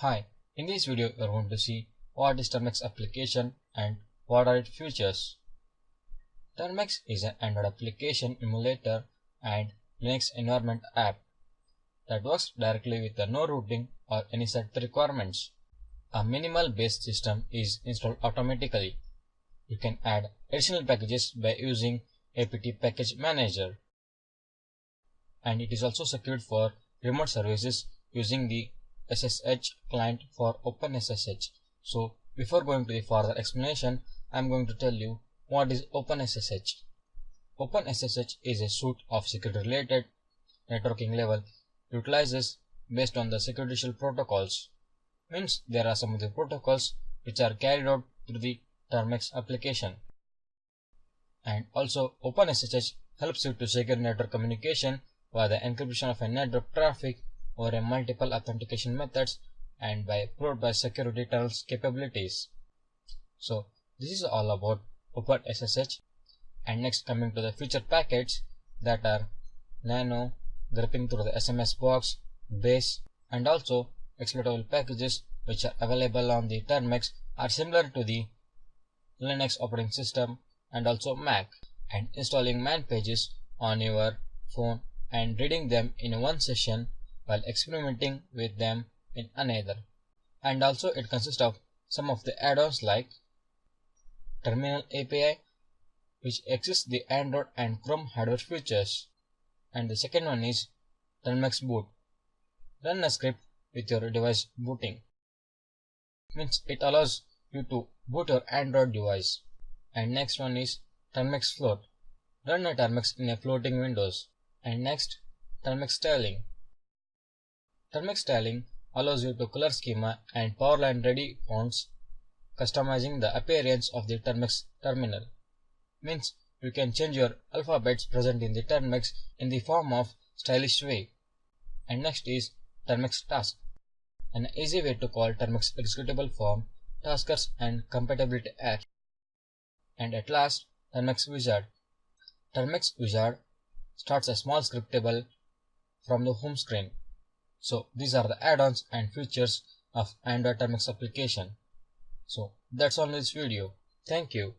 Hi, in this video we are going to see what is Termux application and what are its features. Termux is an Android application emulator and Linux environment app that works directly with the no routing or any set requirements. A minimal based system is installed automatically. You can add additional packages by using apt package manager. And it is also secured for remote services using the SSH client for OpenSSH. So before going to the further explanation, I am going to tell you what is OpenSSH. OpenSSH is a suite of security related networking level utilizes based on the security shell protocols. Means there are some of the protocols which are carried out through the Termux application. And also OpenSSH helps you to secure network communication via the encryption of a network traffic or a multiple authentication methods and by proved by security tunnels capabilities. So this is all about OpenSSH. And next, coming to the feature packets that are nano, gripping through the SMS box, base, and also exploitable packages which are available on the Termux are similar to the Linux operating system and also Mac, and installing man pages on your phone and reading them in one session while experimenting with them in another. And also it consists of some of the add-ons like Terminal API, which exists the Android and Chrome hardware features. And the second one is Termux boot. Run a script with your device booting. Means it allows you to boot your Android device. And next one is Termux float. Run a Termux in a floating windows. And next, Termux styling. Termux styling allows you to color schema and powerline ready fonts, customizing the appearance of the Termux terminal. Means you can change your alphabets present in the Termux in the form of stylish way. And next is Termux task, an easy way to call Termux executable form, taskers and compatibility apps. And at last, Termux wizard. Termux wizard starts a small script table from the home screen. So these are the add-ons and features of Android Termux application. So that's all in this video. Thank you.